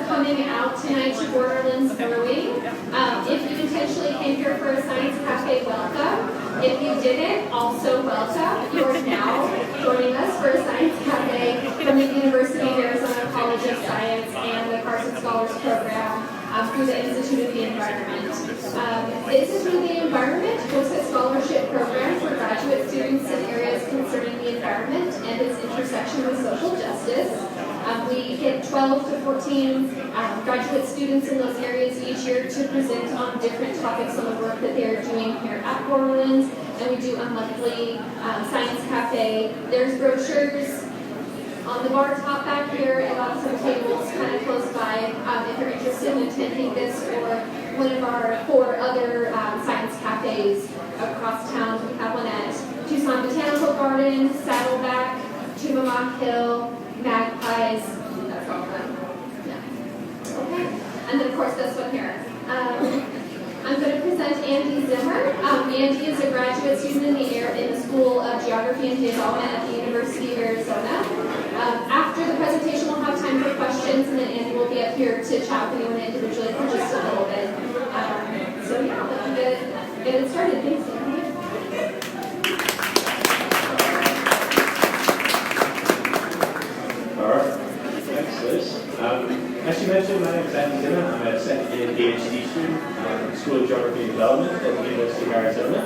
coming out tonight to Borderlands Brewing. If you intentionally came here for a science cafe, welcome. If you didn't, also welcome. You are now joining us for a science cafe from the University of Arizona College of Science and the Carson Scholars Program through the Institute of the Environment. The Institute of the Environment hosts a scholarship program for graduate students in areas concerning the environment and its intersection with social justice. We get 12 to 14 graduate students in those areas each year to present on different topics on the work that they are doing here at Borderlands, and we do a monthly science cafe. There's brochures on the bar top back here and on some tables kind of close by if you're interested in attending this or one of our 4 other science cafes across town. We have one at Tucson Botanical Garden, Saddleback, Tumamock Hill, Magpies. That's all of them. Yeah. Okay. And then of course this one here. I'm going to present Andy Zimmer. Andy is a graduate student in the School of Geography and Development at the University of Arizona. After the presentation, we'll have time for questions, and then Andy will be up here to chat with anyone individually for just a little bit. So yeah, let's get it started. Thanks, Andy. All right. Thanks, Liz. As you mentioned, my name is Andy Zimmer. I'm a second year Ph.D. student at the School of Geography and Development at the University of Arizona.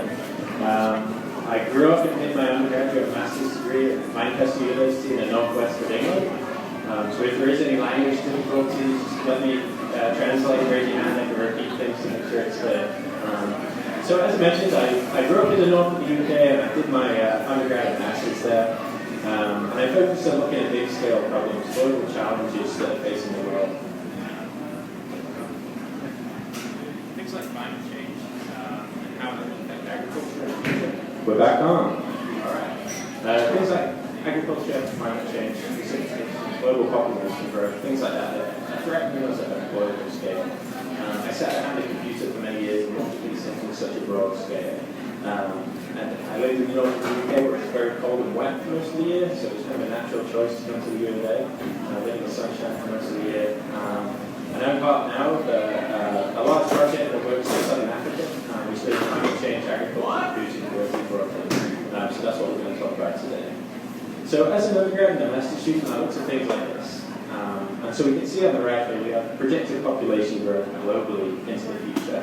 I grew up and did my undergraduate and master's degree at Manchester University in the northwest of England. So if there is any language difficulties, just let me translate, raise your hand, I can repeat things to make sure it's clear. So as mentioned, I grew up in the north of the UK and I did my undergrad and master's there. And I focused on looking at big scale problems, global challenges that are facing the world. Things like climate change and how they affect agriculture. We're back on. Alright. Things like agriculture, climate change, global population growth, things like that are threatening us at a global scale. I sat behind a computer for many years and watched these things on such a broad scale. And I lived in the north of the UK where it's very cold and wet for most of the year, so it was kind of a natural choice to come to the UAZ. I live in the sunshine for most of the year. And I'm part now of a large project that works in Southern Africa. We study climate change, agriculture, and food security broadly. So that's what we're going to talk about today. So as an undergrad and a master's student, I looked at things like this. And so we can see on the right here, we have projected population growth globally into the future.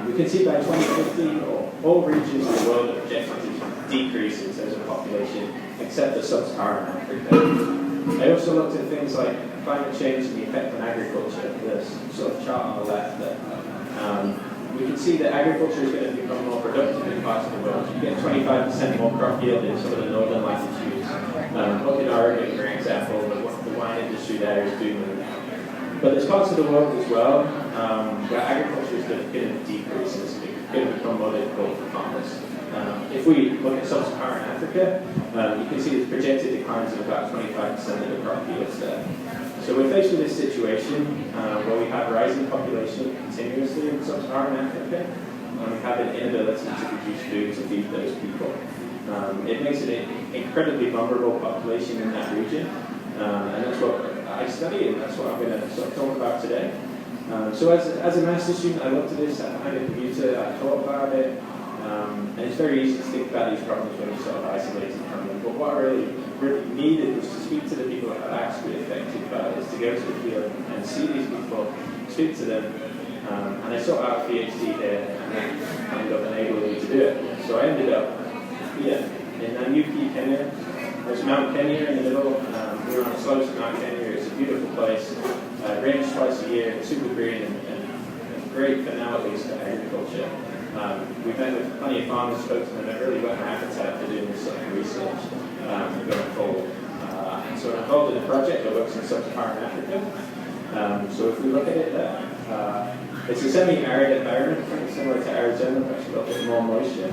We can see by 2050, all regions of the world are projected to decrease in terms of population, except for sub-Saharan Africa. I also looked at things like climate change and the effect on agriculture. This sort of chart on the left there. We can see that agriculture is going to become more productive in parts of the world. You get 25% more crop yield in some of the northern latitudes. Up in Oregon, for example, the wine industry there is booming. But there's parts of the world as well where agriculture is going to decrease and it's going to become more difficult for farmers. If we look at sub-Saharan Africa, you can see there's projected declines of about 25% of the crop yields there. So we're faced with this situation where we have rising population continuously in sub-Saharan Africa, and we have an inability to produce food to feed those people. It makes it an incredibly vulnerable population in that region, and that's what I study, and that's what I'm going to sort of talk about today. So as a master's student, I looked at this, I had a computer, I thought about it, and it's very easy to think about these problems when you're sort of isolated from them. But what I really needed was to speak to the people that are actually affected by this, to go to the field and see these people, speak to them, and I sought out a Ph.D. here, and I ended up enabling me to do it. So I ended up here in Nanyuki, Kenya. There's Mount Kenya in the middle. We were on the slopes of Mount Kenya. It's a beautiful place. Rains twice a year, super green, and great for now at least for agriculture. We met with plenty of farmers, spoke to them, and really got an appetite for doing this sort of research going forward. And so I'm involved in a project that works in sub-Saharan Africa. So if we look at it there, it's a semi-arid environment, kind of similar to Arizona, but actually got a bit more moisture.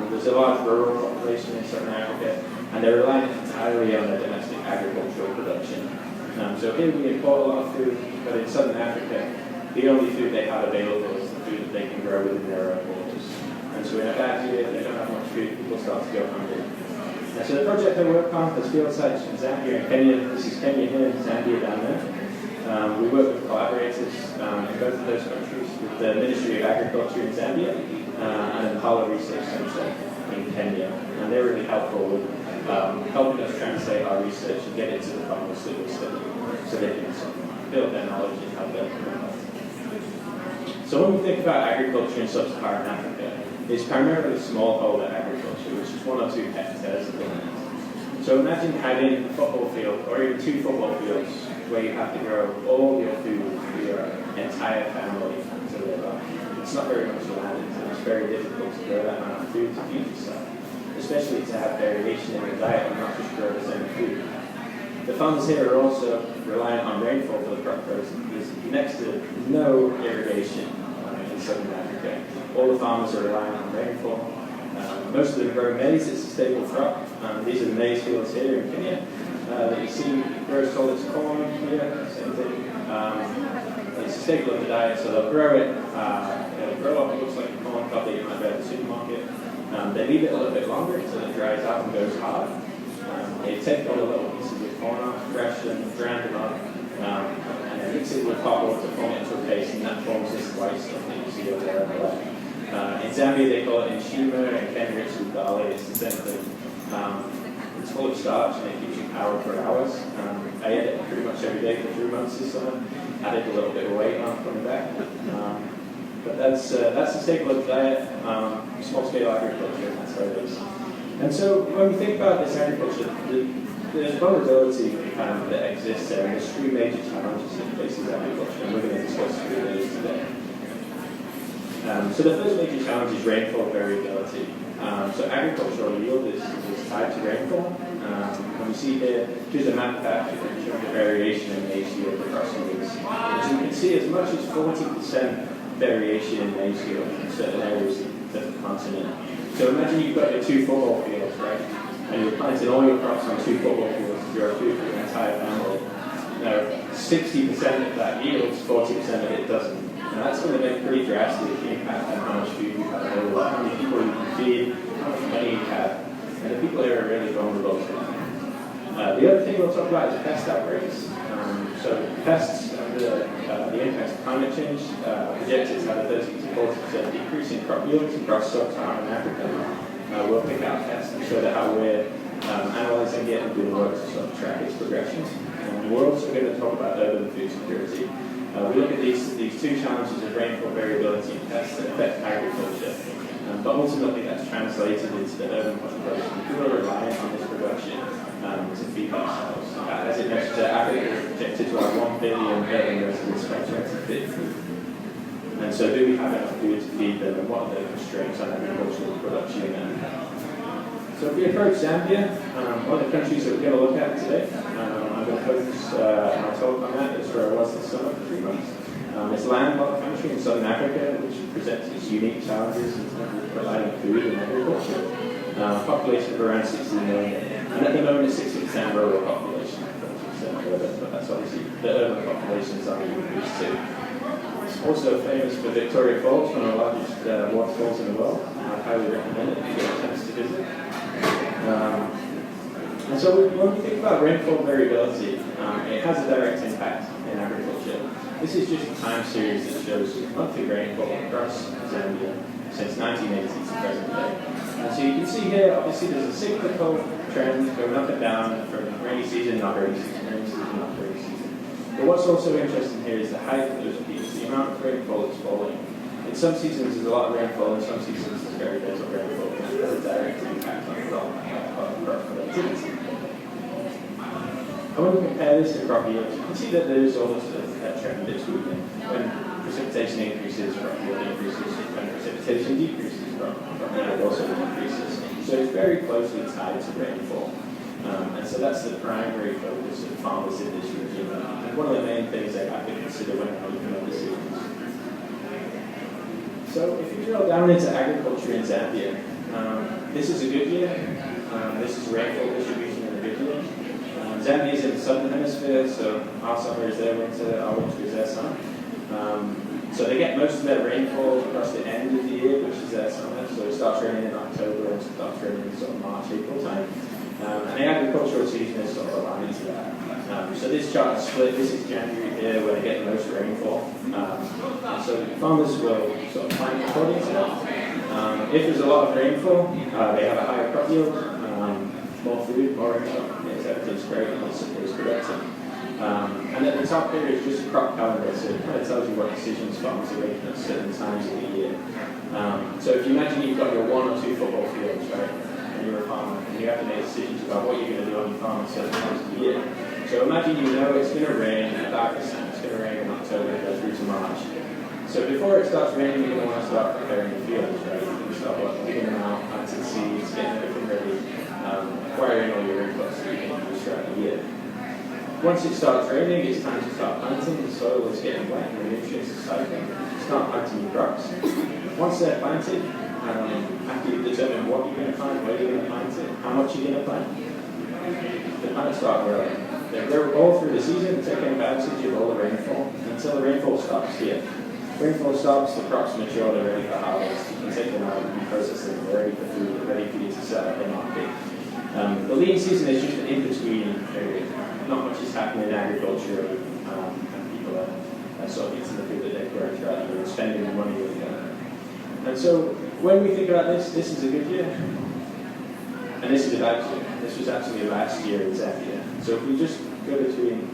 There's a large rural population in Southern Africa, and they're reliant entirely on their domestic agricultural production. So here we import a lot of food, but in Southern Africa, the only food they have available is the food that they can grow within their own borders. And so in a bad year, if they don't have much food, people start to go hungry. And so the project I work on, there's field sites in Zambia and Kenya. This is Kenya here and Zambia down there. We work with collaborators in both of those countries, with the Ministry of Agriculture in Zambia and the Hala Research Centre in Kenya. And they're really helpful with helping us translate our research and get it to the farmers that we study, so they can build their knowledge and help them. So when we think about agriculture in sub-Saharan Africa, it's primarily smallholder agriculture, which is 1 or 2 hectares of land. So imagine having a football field, or even 2 football fields, where you have to grow all your food for your entire family to live on. It's not very much land, and it's very difficult to grow that amount of food to feed yourself, especially to have variation in your diet and not just grow the same food. The farmers here are also reliant on rainfall for the crop growth. There's next to no irrigation in southern Africa. All the farmers are relying on rainfall. Most of them grow maize, it's a staple crop. These are the maize fields here in Kenya that you see grows called its corn here, same thing. It's a staple of the diet, so they'll grow it. It'll grow up, it looks like a corn cob that you might buy at the supermarket. They leave it a little bit longer until it dries out and goes hard. They take all the little pieces of corn off, thresh them, grind them up, and then mix it with hot water to form it into a paste, and that forms this white stuff that you see over there on the left. In Zambia, they call it Zimmer, and Kenya it's ugali. It's the same thing. It's full of starch, and it keeps you powered for hours. I ate it pretty much every day for 3 months this summer. Added a little bit of weight on coming back. But that's the staple of the diet, small-scale agriculture, and that's how it is. And so when we think about this agriculture, there's vulnerability that exists there, and there's 3 major challenges that faces agriculture, and we're going to discuss 3 of those today. So the first major challenge is rainfall variability. So agricultural yield is tied to rainfall. And we see here, here's a map that showing the variation in maize yield across the years. So you can see as much as 40% variation in maize yield in certain areas of the continent. So imagine you've got your 2 football fields, right? And you're planting all your crops on 2 football fields to grow food for your entire family. Now, 60% of that yields, 40% of it doesn't. And that's going to make pretty drastic impact on how much food you have available, how many people you can feed, how much money you have. And the people here are really vulnerable to that. The other thing we'll talk about is pest outbreaks. So pests, under the impacts of climate change, projected to have a 30 to 40% decrease in crop yields across sub-Saharan Africa. We'll pick out pests and show that how we're analysing it and doing work to sort of track its progressions. And we're also going to talk about urban food security. We look at these 2 challenges of rainfall variability and pests that affect agriculture, but ultimately that's translated into the urban population. People are relying on this production to feed themselves. As it mentioned, Africa is projected to have 1 billion urban residents by 2050. And so do we have enough food to feed them, and what are the constraints on agricultural production? So if we approach Zambia, one of the countries that we're going to look at today, I'm going to focus my talk on that. That's where I was this summer for 3 months. It's a landlocked country in southern Africa, which presents its unique challenges in terms of providing food and agriculture. Population of around 16 million, and at the moment it's 60% rural population, 40% urban, but that's obviously the urban population is only increased too. It's also famous for Victoria Falls, one of the largest waterfalls in the world. I highly recommend it if you get a chance to visit. And so when we think about rainfall variability, it has a direct impact in agriculture. This is just a time series that shows monthly rainfall across Zambia since 1980 to present day. And so you can see here, obviously there's a cyclical trend going up and down from rainy season, not rainy season, rainy season, not rainy season. But what's also interesting here is the height of those peaks, the amount of rainfall that's falling. In some seasons there's a lot of rainfall, in some seasons there's very little rainfall, and it has a direct impact on crop productivity. I want to compare this to crop yields. You can see that there's almost a trend that's moving. When precipitation increases, crop yield increases. When precipitation decreases, crop yield also decreases. So it's very closely tied to rainfall. And so that's the primary focus of farmers in this region. And one of the main things they have to consider when making their decisions. So if you drill down into agriculture in Zambia, this is a good year. This is rainfall distribution in a good year. Zambia is in the southern hemisphere, so our summer is their winter, our winter is their summer. So they get most of their rainfall across the end of the year, which is their summer. So it starts raining in October and starts raining in sort of March, April time. And the agricultural season is sort of aligned to that. So this chart is split. This is January here, where they get the most rainfall. And so farmers will sort of plant according to that. If there's a lot of rainfall, they have a higher crop yield, more food, more income. Everything's great, and it's productive. And at the top here is just a crop calendar, so it kind of tells you what decisions farmers are making at certain times of the year. So if you imagine you've got your 1 or 2 football fields, right, and you're a farmer, and you have to make decisions about what you're going to do on your farm at certain times of the year. So imagine you know it's going to rain about this time. It's going to rain in October, go through to March. So before it starts raining, you're going to want to start preparing the fields, right? You're going to start digging them out, planting seeds, getting everything ready, acquiring all your inputs that you can use throughout the year. Once it starts raining, it's time to start planting. The soil is getting wet and the nutrients are cycling. Start planting your crops. Once they're planted, after you've determined what you're going to plant, where you're going to plant it, how much you're going to plant, the plants start growing. They grow all through the season, taking advantage of all the rainfall until the rainfall stops here. Rainfall stops, the crops mature, they're ready for harvest. You can take them out and process them, they're ready for food, they're ready for you to sell at the market. The lean season is just an in-between period. Not much is happening in agriculture, and people are sort of eating the food that they're growing throughout the year and spending the money with them. And so when we think about this is a good year, and this is a bad year. This was actually a last year in Zambia. So if we just go between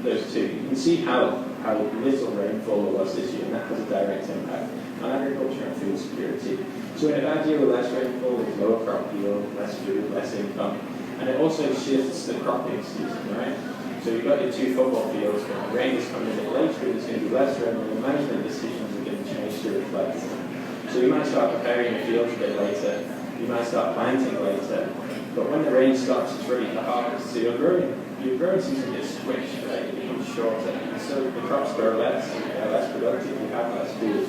those two, you can see how little rainfall there was this year, and that has a direct impact on agriculture and food security. So in a bad year with less rainfall, there's lower crop yield, less food, less income, and it also shifts the cropping season, right? So you've got your 2 football fields, but the rain is coming a bit later, there's going to be less rain, and the management decisions are going to change to reflect it. So you might start preparing your fields a bit later, you might start planting later, but when the rain stops, it's ready for harvest. So your growing season gets switched, right? It becomes shorter. And so the crops grow less, they're less productive, you have less food.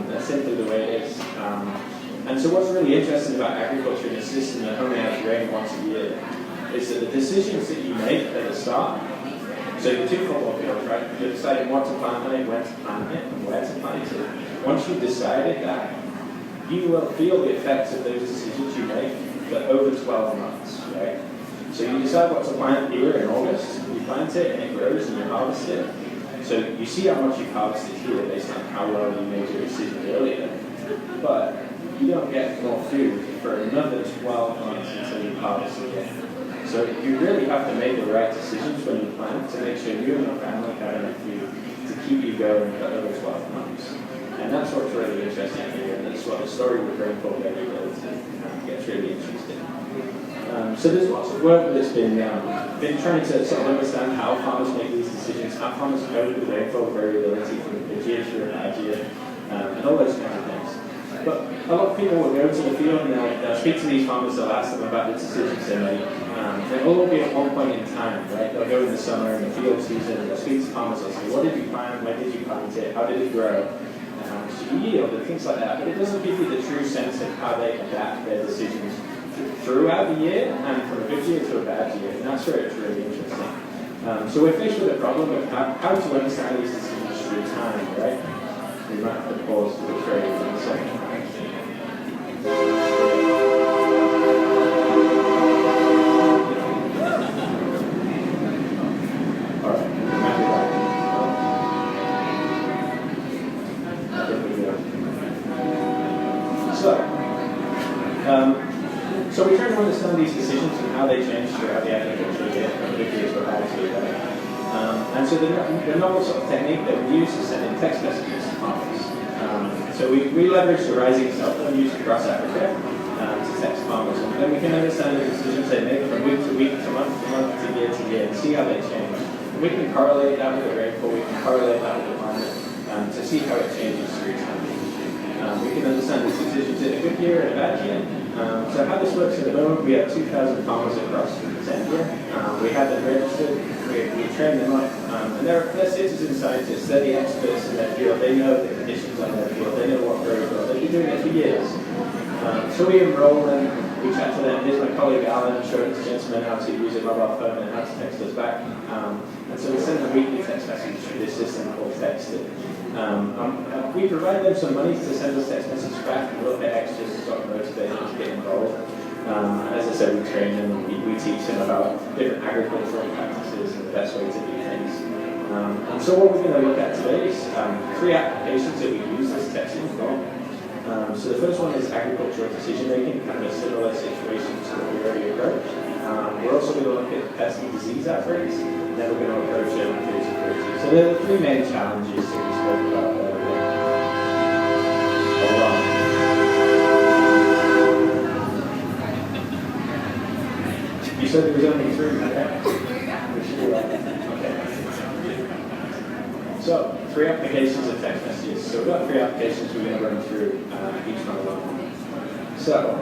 That's simply the way it is. And so what's really interesting about agriculture in a system that only has rain once a year is that the decisions that you make at the start, so your 2 football fields, right? You're deciding what to plant on it, when to plant it, and where to plant it. Once you've decided that, you will feel the effects of those decisions you make for over 12 months, right? So you decide what to plant here in August, you plant it and it grows and you harvest it. So you see how much you've harvested here based on how well you made your decisions earlier. But you don't get more food for another 12 months until you harvest again. So you really have to make the right decisions when you plant to make sure you and your family have enough food to keep you going for over 12 months. And that's what's really interesting here, and that's what the story with rainfall variability gets really interesting. So there's lots of work that's been trying to sort of understand how farmers make these decisions, how farmers cope with rainfall variability from a good year to a bad year, and all those kinds of things. But a lot of people will go to the field and they'll speak to these farmers, they'll ask them about the decisions they make. They'll all be at one point in time, right? They'll go in the summer in the field season and they'll speak to farmers, they'll say, what did you plant, when did you plant it, how did it grow? Yield and things like that, but it doesn't give you the true sense of how they adapt their decisions throughout the year and from a good year to a bad year, and that's where it's really interesting. So we're faced with a problem of how to understand these decisions through time, right? We might have to pause to the trade in a second. So we try to understand these decisions and how they change throughout the agricultural year, from good years to bad years. And so the novel sort of technique that we use is sending text messages to farmers. So we leverage the rising cell phone use across Africa to text farmers, and then we can understand the decisions they make from week to week, to month to year, and see how they change. And we can correlate that with the rainfall, we can correlate that with the climate to see how it changes through time. We can understand the decisions in a good year and a bad year. So how this works at the moment, we have 2,000 farmers across Zambia. We have them registered, we train them up, and they're citizen scientists, they're the experts in their field, they know the conditions on their field, they know what grows well, they've been doing it for years. So we enroll them, we chat to them. Here's my colleague Alan showing this gentleman how to use a mobile phone and how to text us back. And so we send them weekly text messages through this system called Texted. We provide them some money to send us text messages back, a little bit extra to sort of motivate them to get involved. As I said, we train them and we teach them about different agricultural practices and the best way to do things. And so what we're going to look at today is 3 applications that we use this testing for. So the first one is agricultural decision making, kind of a similar situation to what we already approached. We're also going to look at pest and disease outbreaks, and then we're going to approach it on food security. So there are the 3 main challenges that we spoke about earlier. Hold on. You said there was only 3, okay? Okay. So, 3 applications of text messages. So we've got 3 applications we're going to run through each one of them. So,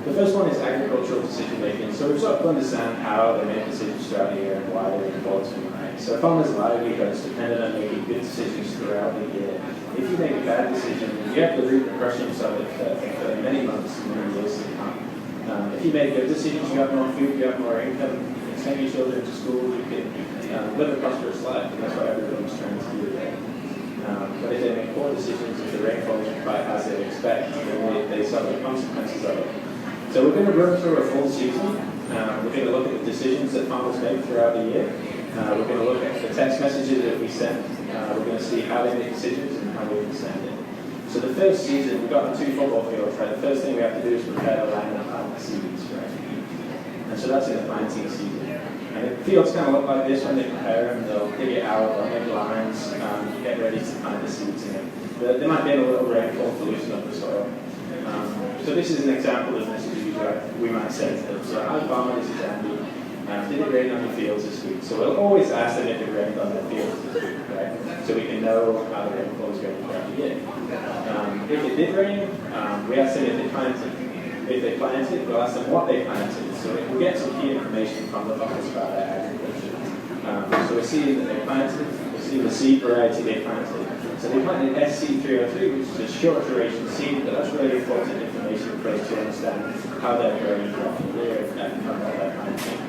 the first one is agricultural decision making. So we've sort of understand how they make decisions throughout the year and why they're important. Right? So farmers' livelihoods dependent on making good decisions throughout the year. If you make a bad decision, you have the repercussions of it for many months and many years to come. If you make good decisions, you have more food, you have more income, you can send your children to school, you can live a prosperous life, and that's what everyone's trying to do there. But if they make poor decisions, if the rainfall isn't quite as they expect, then they suffer the consequences of it. So we're going to run through a full season. We're going to look at the decisions that farmers make throughout the year. We're going to look at the text messages that we send. We're going to see how they make decisions and how we can send it. So the first season, we've got the 2 football fields, right? The first thing we have to do is prepare the land and plant the seeds, right? And so that's in the planting season. And the fields kind of look like this when they prepare them. They'll dig it out, they'll make lines, get ready to plant the seeds in it. There might be a little rainfall to loosen up the soil. So this is an example of messages we might say to them. So, hi farmer, this is Andy. Did it rain on your fields this week? So we'll always ask them if it rained on their fields this week, right? So we can know how the rainfall is going throughout the year. If it did rain, we ask them if they planted. If they planted, we'll ask them what they planted. So we'll get some key information from the farmers about their agriculture. So we're seeing that they planted, we'll see the seed variety they planted. So they planted SC303, which is a short duration seed, but that's really important information for us to understand how they're growing throughout the year and how they're planting.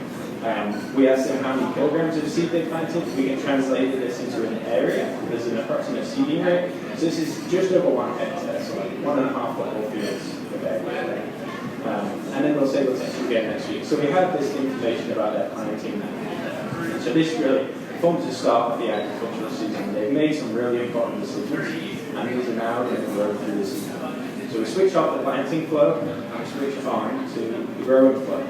We asked them how many kilograms of seed they planted. We can translate this into an area. There's an approximate seeding rate. So this is just over 1 hectare, so like 1.5 football fields per area. And then we'll say we'll test you again next week. So we have this information about their planting. So this really forms the start of the agricultural season. They've made some really important decisions, and these are now going to grow through the season. So we switch off the planting flow, and we switch on to the growing flow.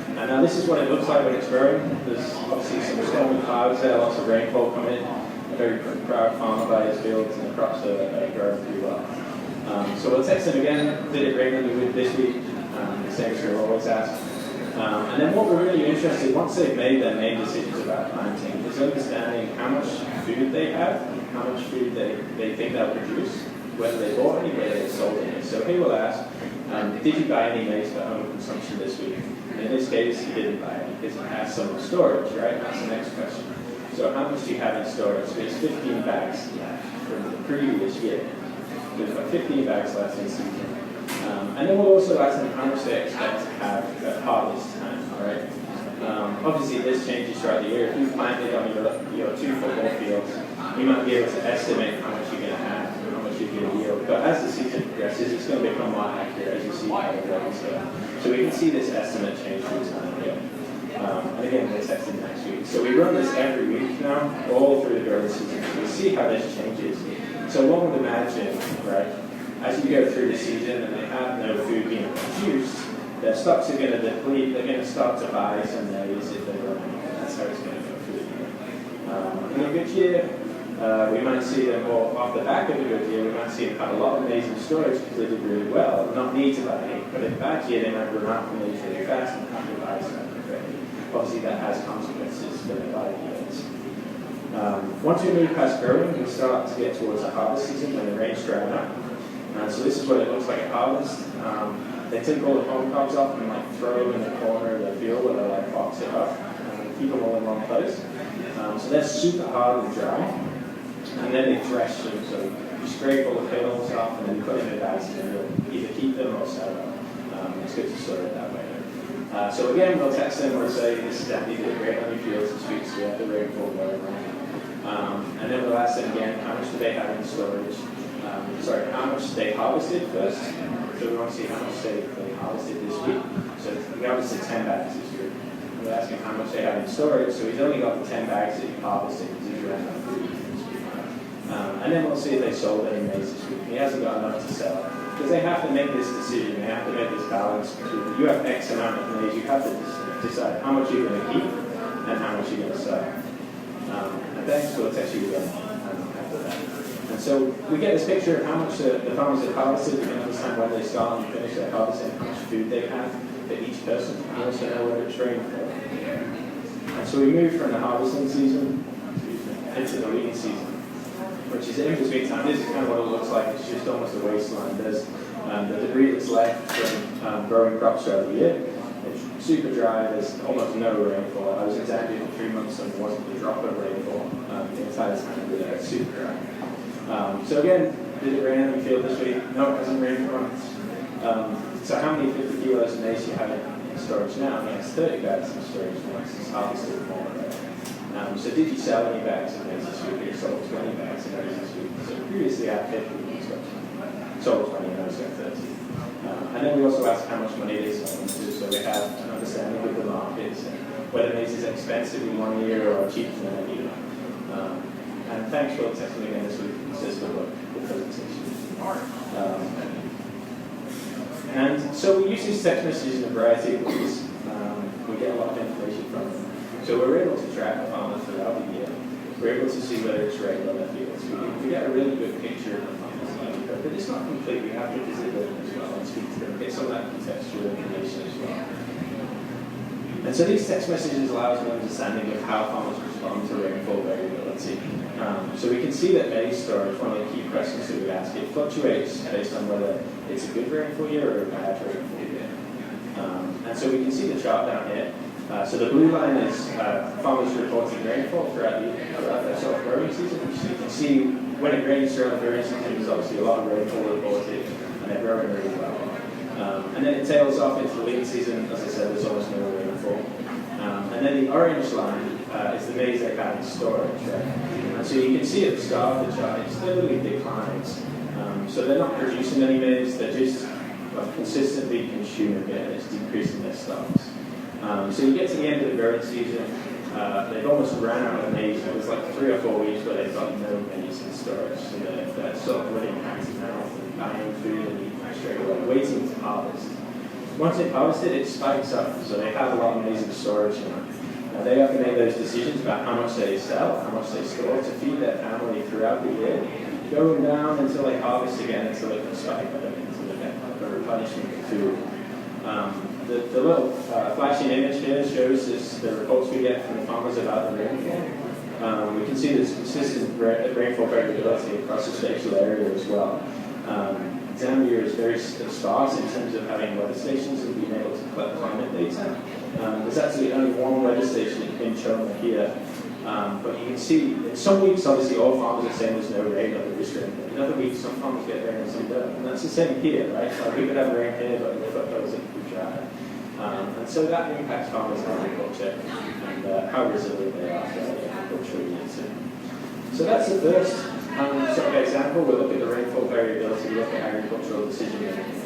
And now this is what it looks like when it's growing. There's obviously some stormy clouds there, lots of rainfall coming. A very proud farmer by his fields, and the crops are growing pretty well. So we'll test them again. Did it rain on you this week? The same as we'll always ask. And then what we're really interested in, once they've made their main decisions about planting, is understanding how much food they have, how much food they think they'll produce, whether they bought any, whether they sold any. So he will ask, did you buy any maize for home consumption this week? And in this case, he didn't buy any because he has some storage, right? That's the next question. So how much do you have in storage? So it's 15 bags left from the previous year. So we've got 15 bags left in season. And then we'll also ask them how much they expect to have at harvest time, all right? Obviously, this changes throughout the year. If you planted on your 2 football fields, you might be able to estimate how much you're going to have, how much you're going to yield. But as the season progresses, it's going to become more accurate as you see how the growing go. So we can see this estimate change through time here. And again, we're testing next week. So we run this every week now, all through the growing season. We see how this changes. So one would imagine, right, as you go through the season and they have no food being produced, their stocks are going to deplete. They're going to start to buy some maize if they run out. That's how it's going to go through the year. In a good year, we might see them, or off the back of a good year, we might see them have a lot of maize in storage because they did really well and not need to buy any. But in a bad year, they might run out of maize really fast and have to buy some. Obviously, that has consequences for their livelihoods. Once we move past growing, we start to get towards the harvest season when the rain's drying up. So this is what it looks like at harvest. They take all the corn cobs off and like throw them in the corner of the field where they like box it up and keep them all in one place. So they're super hard and dry. And then they thresh them. So you scrape all the kernels off and then you put them in bags and then you'll either keep them or sell them. It's good to store it that way. So again, we'll text them, we'll say, this is Andy, did great on your fields this week, so we have the rainfall going on. And then we'll ask them again, how much do they have in storage? How how much they harvested first. So we want to see how much they harvested this week. So we harvested 10 bags this week. We're asking how much they have in storage. So he's only got the 10 bags that he harvested because he's ran out of food this week. And then we'll see if they sold any maize this week. He hasn't got enough to sell. Because they have to make this decision. They have to make this balance between you have X amount of maize. You have to decide how much you're going to keep and how much you're going to sell. And thanks for text you after that. And so we get this picture of how much the farmers have harvested. We can understand when they start and finish their harvesting, how much food they have for each person. We also know whether it's rainfall. And so we move from the harvesting season into the lean season, which is in between time. This is kind of what it looks like. It's just almost a wasteland. There's the debris that's left from growing crops throughout the year. It's super dry. There's almost no rainfall. I was in Zambia for 3 months and there wasn't a drop of rainfall the entire time. It's super dry. So again, did it rain in the field this week? No, it hasn't rained for months. So how many 50 kilos of maize you have in storage now? It's 30 bags in storage now. It's harvested more already. So did you sell any bags of maize this week? You sold 20 bags of maize this week. So previously I had 50 in storage. Sold 20, now it's got 30. And then we also asked how much money they sold into, so we have an understanding of the markets and whether maize is expensive in 1 year or cheap in another year. And thanks for testing again this week. This is the presentation. And so we use these text messages in a variety of ways. We get a lot of information from them. So we're able to track the farmers throughout the year. We're able to see whether it's rained on their fields. We get a really good picture of the farmers' livelihood, but it's not complete. We have to visit them as well and speak to them, get some of that contextual information as well. And so these text messages allow us an understanding of how farmers respond to rainfall variability. So we can see that maize storage, one of the key questions that we ask, it fluctuates based on whether it's a good rainfall year or a bad rainfall year. And so we can see the chart down here. So the blue line is farmers reporting rainfall throughout their sort of growing season. So you can see when it rains throughout the growing season, there's obviously a lot of rainfall reported, and they're growing really well. And then it tails off into the lean season. As I said, there's almost no rainfall. And then the orange line is the maize they have in storage. Right? And so you can see at the start of the chart, it steadily declines. So they're not producing any maize, they're just consistently consuming it, and it's decreasing their stocks. So you get to the end of the growing season, they've almost ran out of maize. There's like 3 or 4 weeks where they've got no maize in storage. So they're sort of running hand to mouth and buying food and eating straight away, waiting to harvest. Once they've harvested, it spikes up. So they have a lot of maize in storage now. Now they have to make those decisions about how much they sell, how much they store to feed their family throughout the year, going down until they harvest again, until it can spike up again, until they get a replenishment of food. The little flashing image here shows us the reports we get from the farmers about the rainfall. We can see there's consistent rainfall variability across the spatial area as well. Zambia is very sparse in terms of having weather stations and being able to collect climate data. There's actually only one weather station in Chona here. But you can see, in some weeks, obviously, all farmers are saying there's no rain or there is rain. In other weeks, some farmers get rain and some don't. And that's the same here, right? So we could have rain here, but the foothills it could be dry. And so that impacts farmers' agriculture and how resilient they are for the agricultural years. So that's the first sort of example. We'll look at the rainfall variability, we'll look at agricultural decision making.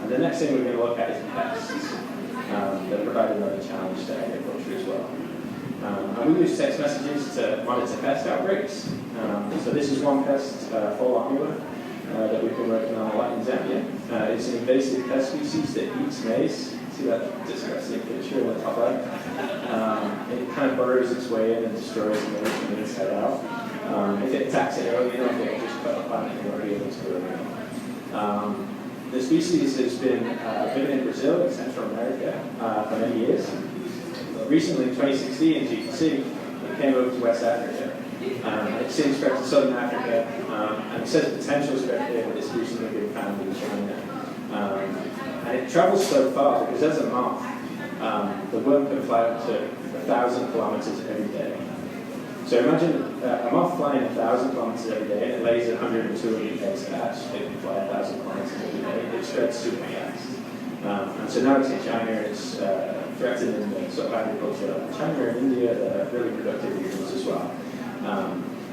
And the next thing we're going to look at is pests that provide another challenge to agriculture as well. And we use text messages to monitor pest outbreaks. So this is one pest, fall armyworm, that we've been working on a lot in Zambia. It's an invasive pest species that eats maize. See that disgusting picture in the top right? It kind of burrows its way in and destroys the maize from the inside out. If it attacks it early enough, it will just cut the plant and it won't be able to grow again. The species has been living in Brazil and Central America for many years. Recently, in 2016, as you can see, it came over to West Africa. It's since spread to Southern Africa, and it says potential spread here, but it's recently been found in China. And it travels so far because as a moth, the worm can fly up to 1,000 kilometers every day. So imagine a moth flying 1,000 kilometers every day, and it lays 100 or 200 eggs a hatch. It can fly 1,000 kilometers every day. It spreads super fast. And so now it's in China, and it's threatening the sort of agriculture. China and India are really productive regions as well.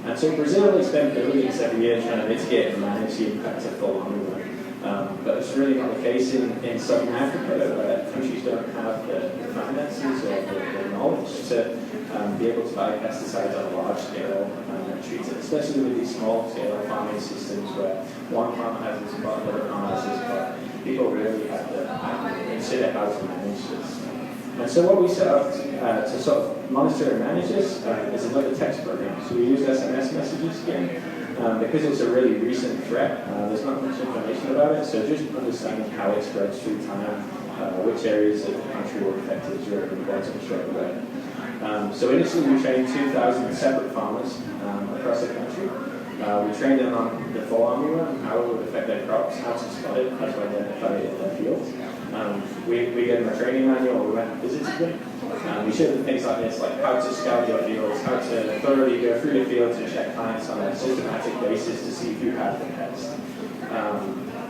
And so Brazil has spent billions every year trying to mitigate and manage the impact of fall that's really not the case in Southern Africa, where countries don't have the finances or the knowledge to be able to buy pesticides on a large scale and treat it, especially with these small scale farming systems where one farmer has this spot, another farmer has this spot. People really have to consider how to manage this. And so what we set up to sort of monitor and manage this is another text program. So we use SMS messages again. Because it's a really recent threat, there's not much information about it, so just understanding how it spreads through time, which areas of the country were affected is really important straight away. So initially we trained 2,000 separate farmers across the country. We trained them on the full armyworm, how it would affect their crops, how to spot it, how to identify it in their fields. We gave them a training manual, we went and visited them. We showed them things like this, like how to scout your fields, how to thoroughly go through the fields and check plants on a systematic basis to see who had the pest.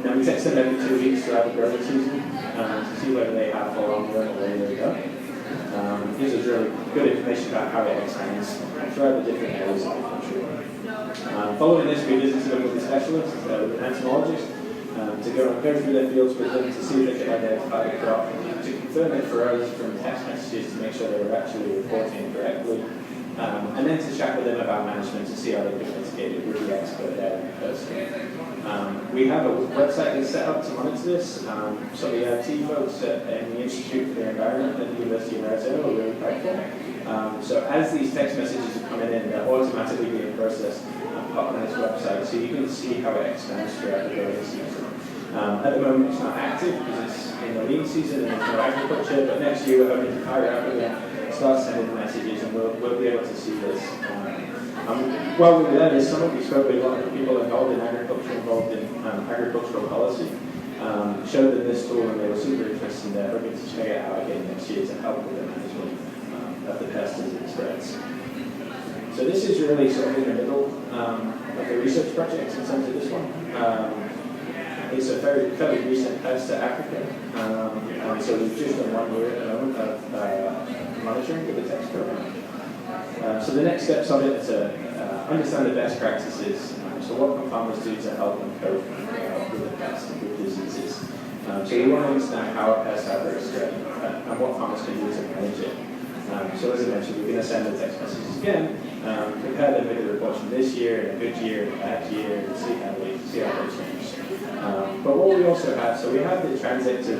Then we test them every 2 weeks throughout the growing season to see whether they have full armyworm or whether they don't. Gives us really good information about how it expands throughout the different areas of the country. Following this, we visited them with a specialist, with an entomologist, to go through their fields with them to see if they could identify the crop, to confirm it for us from text messages to make sure they were actually reporting correctly, and then to chat with them about management to see how they could mitigate it with the expert there in person. We have a website that's set up to monitor this. So the IT folks at the Institute for the Environment at the University of Arizona are really helpful. So as these text messages are coming in, they're automatically being processed and put on this website, so you can see how it expands throughout the growing season. At the moment, it's not active because it's in the lean season and there's no agriculture, but next year we're hoping to hire out again, start sending messages, and we'll be able to see this. While we were there this summer, we spoke with a lot of people involved in agriculture, involved in agricultural policy, showed them this tool, and they were super interested, and they're hoping to check it out again next year to help with the management of the pests as it spreads. So this is really sort of in the middle of the research project in terms of this one. It's a fairly recent pest to Africa, and so we've just done 1 year at the moment of monitoring with the text program. So the next steps of it is to understand the best practices. So what can farmers do to help them cope with the pests and with diseases? So we want to understand how a pest outbreaks spread and what farmers can do to manage it. So as I mentioned, we're going to send the text messages again, compare them with the reports from this year, and a good year, and a bad year, and see how they change. But what we also have, so we have the transit to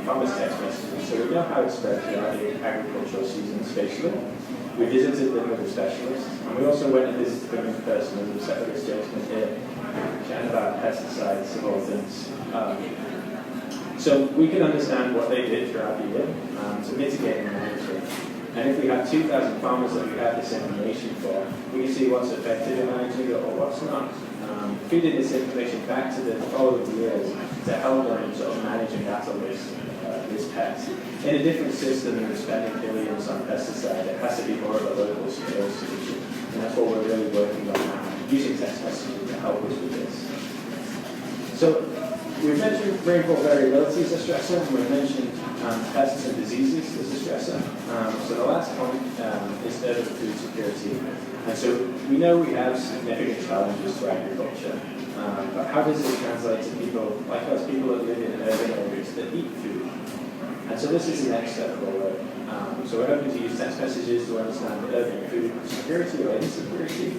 farmers' text messages, so we know how it spread throughout the agricultural season spatially. We visited them with a specialist, and we also went and visited them in person as a separate engagement here, chatting about pesticides and all things. So we can understand what they did throughout the year to mitigate and manage it. And if we have 2,000 farmers that we have this information for, we can see what's effective in managing it or what's not. Feeding this information back to the following years to help them sort of manage and battle this pest. In a different system than spending billions on pesticide, it has to be more of a local scale solution. And that's what we're really working on now, using text messaging to help us with this. So we've mentioned rainfall variability as a stressor, and we've mentioned pests and diseases as a stressor. So the last point is urban food security. And so we know we have significant challenges to agriculture, but how does this translate to people like us, people that live in urban areas that eat food? And so this is the next step of our work. So we're hoping to use text messages to understand urban food security or insecurity.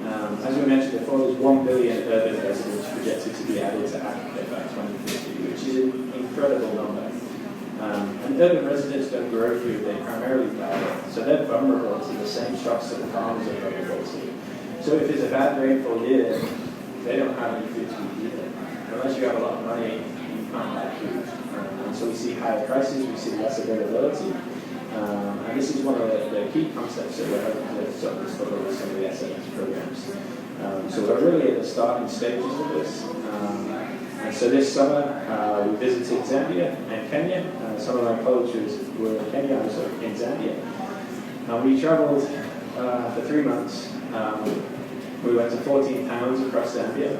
As we mentioned before, there's 1 billion urban residents projected to be added to Africa by 2050, which is an incredible number. And urban residents don't grow food, they primarily buy it. So they're vulnerable to the same shocks that the farmers are vulnerable to. So if it's a bad rainfall year, they don't have any food to eat either. Unless you have a lot of money, you can't buy food. And so we see higher prices, we see less availability. And this is one of the key concepts that we're hoping to sort of discover with some of the SMS programs. So we're really at the starting stages of this. And so this summer, we visited Zambia and Kenya. Some of my colleagues were in Kenya, I was in Zambia. We traveled for 3 months. We went to 14 towns across Zambia.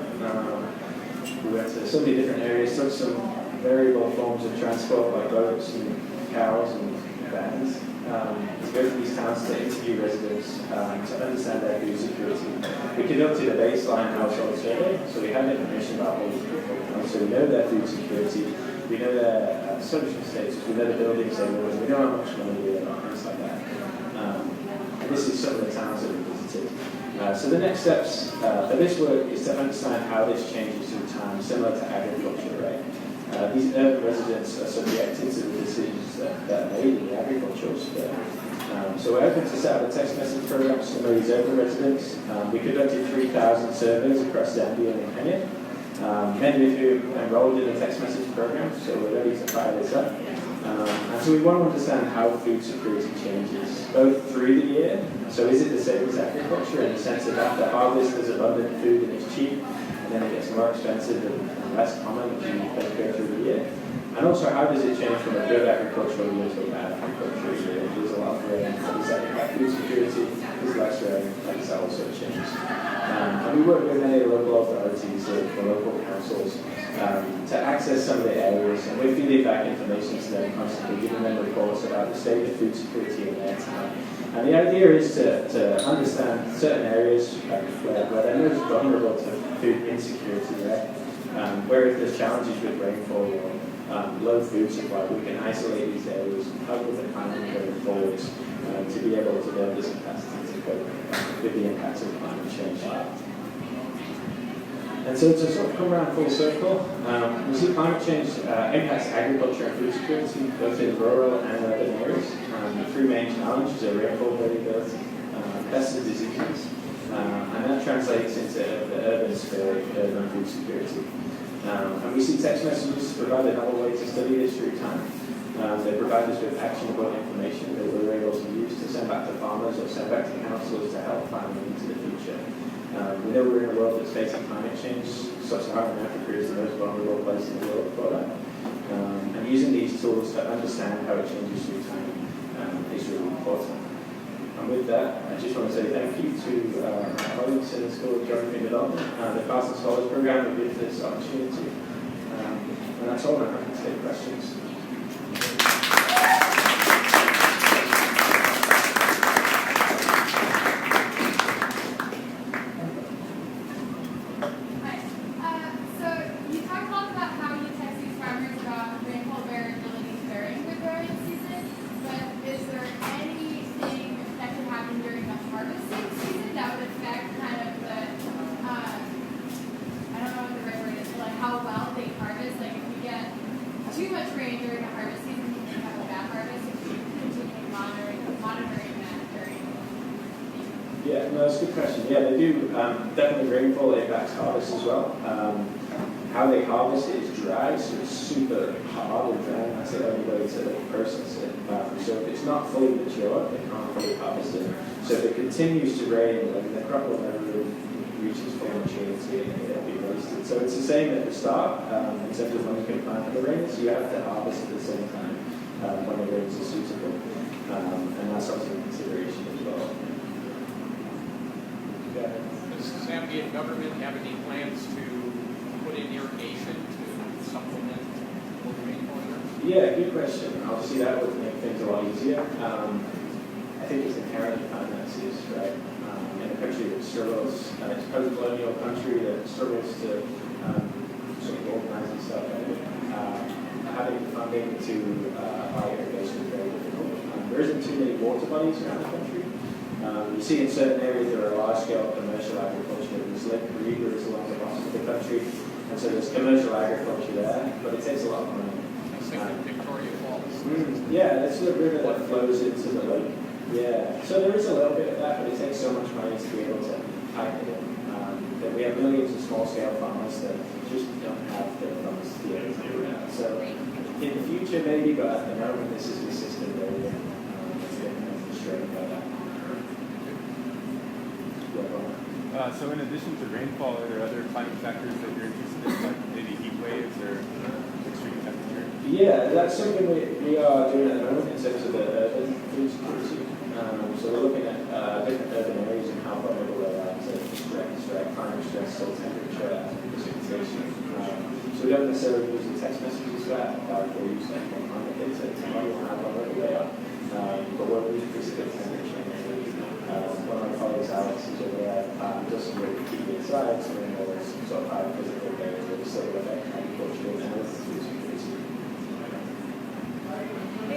We went to so many different areas, took some variable forms of transport like boats and cows and vans. to go to these towns to interview residents to understand their food security. We conducted a baseline household survey, so we had information about all these people. So we know their food security, we know their social status, we know the buildings they live in, we know how much money they have, things like that. And this is some of the towns that we visited. So the next steps for this work is to understand how this changes through time, similar to agriculture, right? These urban residents are subjected to the decisions that are made in the agricultural sphere. So we're hoping to set up a text message program for some of these urban residents. We conducted 3,000 surveys across Zambia and Kenya. Many of you enrolled in the text message program, so we're ready to fire this up. And so we want to understand how food security changes, both through the year. So is it the same as agriculture in the sense that after harvest there's abundant food and it's cheap, and then it gets more expensive and less common as you go through the year? And also, how does it change from a good agricultural year to a bad agricultural year? There's a lot of rain. Does that impact food security? There's less rain. How does that also change? And we work with many local authorities, the local councils, to access some of the areas, and we're feeding back information to them constantly, giving them reports about the state of food security in their town. And the idea is to understand certain areas where they're most vulnerable to food insecurity, right? Where if there's challenges with rainfall or low food supply, we can isolate these areas and help with the planning going forwards to be able to build this capacity to cope with the impacts of climate change. And so to sort of come around full circle, we see climate change impacts agriculture and food security, both in rural and urban areas. The three main challenges are rainfall variability, pests and diseases, and that translates into the urban sphere, urban food security. And we see text messages provide a novel way to study this through time. They provide us with actionable information that we're able to use to send back to farmers or send back to councils to help farming into the future. We know we're in a world that's facing climate change. Sub-Saharan Africa is the most vulnerable place in the world for that. And using these tools to understand how it changes through time is really important. And with that, I just want to say thank you to my colleagues in the School of Geography and Development, the Pastoral Scholars Program, who gave this opportunity. And that's all. I'm happy to take questions. Yeah, no, that's a good question. Yeah, they do. Definitely rainfall impacts harvest as well. How they harvest it is dry, so it's super hard and dry. That's the only way to process it. So if it's not fully mature, they can't fully harvest it. So if it continues to rain, then the crop will never really reaches full maturity and it'll be wasted. So it's the same at the start in terms of when you can plant the rains. You have to harvest at the same time when the rains are suitable. And that's also a consideration as well. Does the Zambian government have any plans to put in irrigation to supplement local rainfall here? Yeah, good question. Obviously, that would make things a lot easier. I think it's inherent in finances, right? In a country that struggles, it's a post-colonial country that struggles to sort of organize itself. Having the funding to buy irrigation is very difficult. There isn't too many water bodies around the country. You see in certain areas there are large-scale commercial agriculture. There's Lake Kariba is along the bottom of the country, and so there's commercial agriculture there, but it takes a lot of money. Victoria Falls. Yeah, it's the river that flows into the lake. Yeah, so there is a little bit of that, but it takes so much money to be able to pipe it in. That we have millions of small-scale farmers that just don't have the funds to be able to do that. So in the future, maybe, but at the moment, this is the system where we're constrained by that. So in addition to rainfall, are there other climate factors that you're interested in, like maybe heat waves or extreme temperature? Yeah, that's something we are doing at the moment in terms of the urban food security. So we're looking at different urban areas and how vulnerable they are to stress, climate stress, so temperature, precipitation. So So we don't necessarily use the text messages for that, we'll use that from climate data to model how long they are. But we'll use specific temperature. One of my colleagues, Alex, is over there, does some work with keeping inside, so we know sort of high physical variables that will affect agricultural analysis.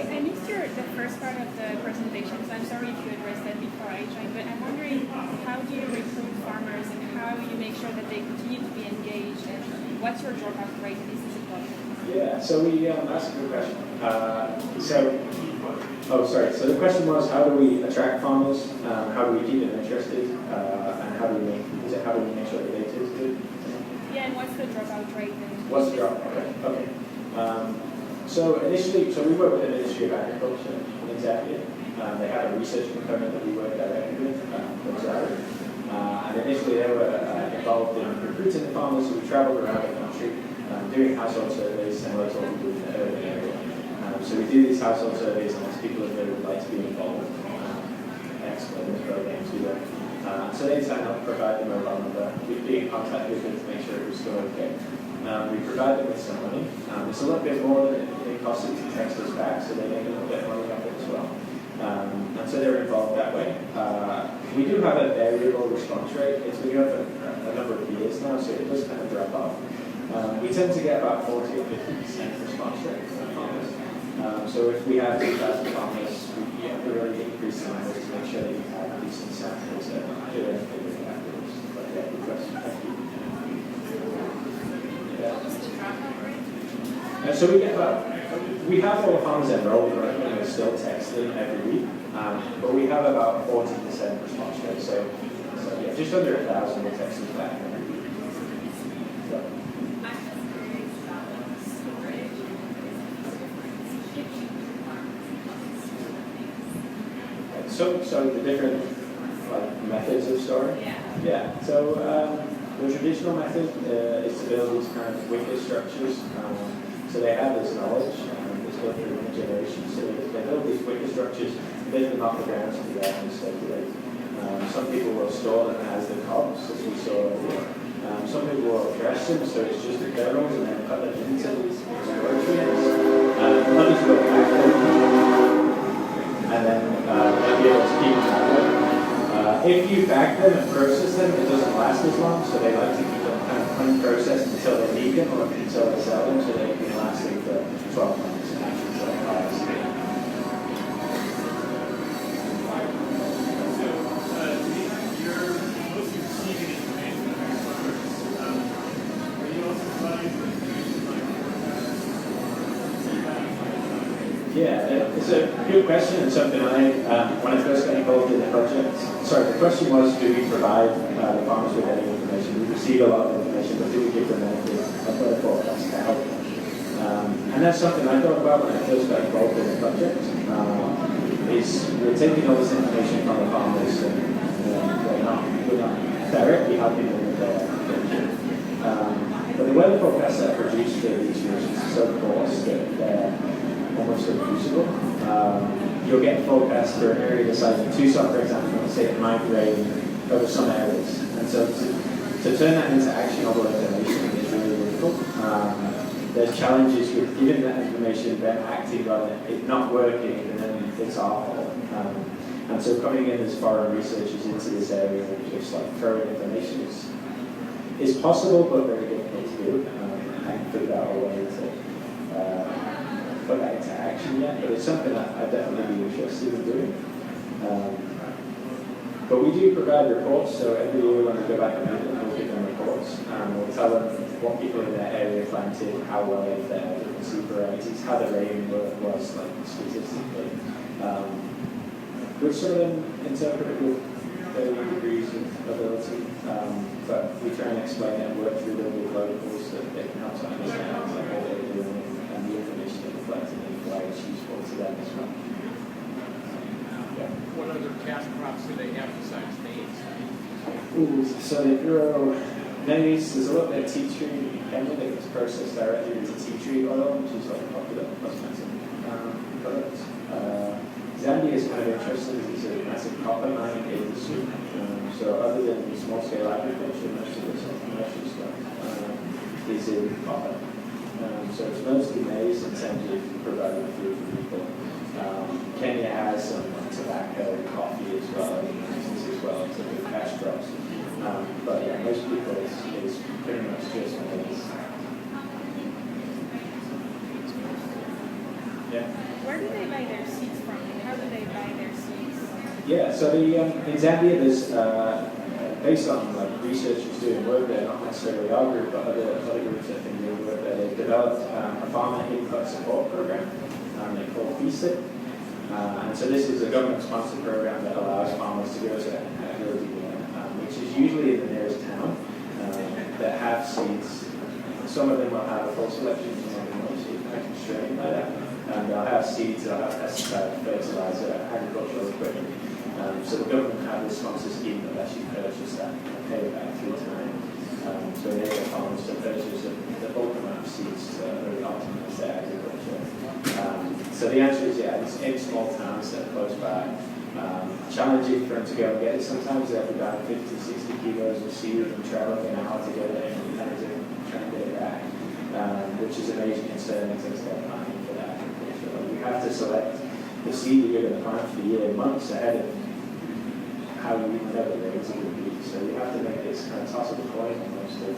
I missed the first part of the presentation, so I'm sorry if you addressed that before I joined, but I'm wondering how do you recruit farmers and how you make sure that they continue to be engaged, and what's your dropout rate? This is important. Yeah, so that's a good question. So the question was, how do we attract farmers? How do we keep them interested? And how do we make sure the data is good? Yeah, and what's the dropout rate? What's the dropout rate? Okay. So we work with the Ministry of Agriculture in Zambia. They have a research component that we work directly with, and initially they were involved in recruiting the farmers, so we traveled around the country doing household surveys similar to what we do in the urban area. So we do these household surveys and ask people if they would like to be involved in explain programs we work. So they sign up, provide them a mobile number. We'd be in contact with them to make sure it was still okay. We provide them with some money. It's a little bit more than it costs to text us back, so they make a little bit of money off it as well. And so they're involved that way. We do have a variable response rate. It's been going for a number of years now, so it does kind of drop off. We tend to get about 40 or 50% response rate from farmers. So if we have 2,000 farmers, we really increase the numbers to make sure that you have decent samples that do anything with afterwards. But yeah, good question. Thank you. So we have all the farmers enrolled, right? And we're still texting every week, but we have about 40% response rate. So yeah, just under 1,000 will text us back every week. So the different methods of storing. Yeah. So the traditional method is to build these kind of wicked structures. So they have this knowledge, it's built through many generations. So they build these wicked structures, build them off the ground so they can circulate. Some people will store them as the cobs, as we saw earlier. Some people will dress them, so it's just the kernels and then cut them into these storage units. Others will pack them, and then they'll be able to keep them that way. If you bag them and process them, it doesn't last as long, so they like to keep them kind of unprocessed until they leak them or until they sell them, so they can last for 12 months and actually sell products. Yeah, it's a good question and something when I first got involved in the project, the question was, do we provide the farmers with any information? We receive a lot of information, but do we give them anything? I've got a forecast to help them. And that's something I thought about when I first got involved in the project, is we're taking all this information from the farmers and we're not directly helping them with their agriculture. But the weather forecasts that are produced for these regions are so coarse that they're almost unusable. You'll get forecasts for an area the size of Tucson, for example, and say it might rain over some areas. And so to turn that into actionable information is really difficult. There's challenges with giving that information, then acting on it not working, and then it's our fault. And so coming in as foreign researchers into this area and just throwing information is possible, but very difficult to do. I haven't figured out a way to put that into action yet, but it's something that I'd definitely be interested in doing. But we do provide reports, so every year when we go back and meet them, we'll give them reports, and we'll tell them what people in their area planted, how well they fared, different seed varieties, how the rain was statistically. Which some of them interpret with varying degrees of ability, but we try and explain it and work through them with locals so that they can help to understand what they're doing and the information they're collecting and why it's useful to them as well. What other cash crops do they have besides maize? So they grow maize. There's a little bit of tea tree in Kenya that gets processed directly into tea tree oil, which is popular cosmetic product. Zambia is kind of interesting because it's a massive copper mining industry. So other than small-scale agriculture, most of it's commercial stuff. The is in copper. So it's mostly maize in terms of providing food for people. Kenya has some tobacco, coffee as well, and business as well, so the cash crops. But yeah, most people is pretty much just maize. Yeah. Where do they buy their seeds from? And how do they buy their seeds? Yeah, so in Zambia, there's based on like researchers doing work there, not necessarily our group, but other groups that have been doing work there. They've developed a farmer input support program they call Ph.D. And so this is a government-sponsored program that allows farmers to go to which is usually in the nearest town that have seeds. Some of them will have a full selection, some of them will be constrained by that. They'll have seeds, they'll have pesticide, fertilizer, agricultural equipment. So the government have this sponsor scheme that lets you purchase that and pay back through time. So enable farmers to purchase the bulk amount of seeds to really optimize their agriculture. So the answer is yeah, it's in small towns that are close by. Challenging for them to go and get it. Sometimes they have to buy 50, 60 kilos of seed and travel an hour to get it and try and get it back, which is a major concern in terms of planning for that agriculture. You have to select the seed that you're going to plant for the year months ahead of how you even know the rains are going to be. So you have to make this kind of toss-up coin almost of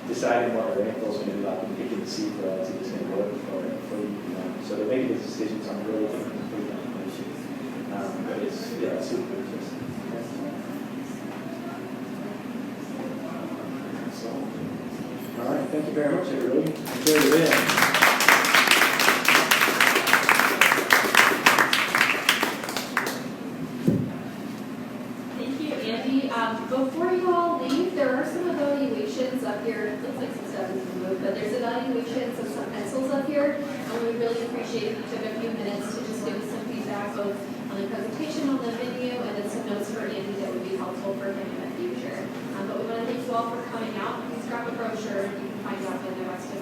deciding what the rainfall's going to be like and picking the seed variety that's going to work for it before you know. So they're making these decisions on really different information. But it's super interesting. So, all right, thank you very much, everybody. Enjoy the day. Before you all leave, there are some evaluations up here. It looks like some stuff is removed, but there's evaluations of some pencils up here. And we would really appreciate if you took a few minutes to just give us some feedback both on the presentation, on the video, and then some notes for Andy that would be helpful for him in the future. But we want to thank you all for coming out. Please grab a brochure. You can find out in the rest of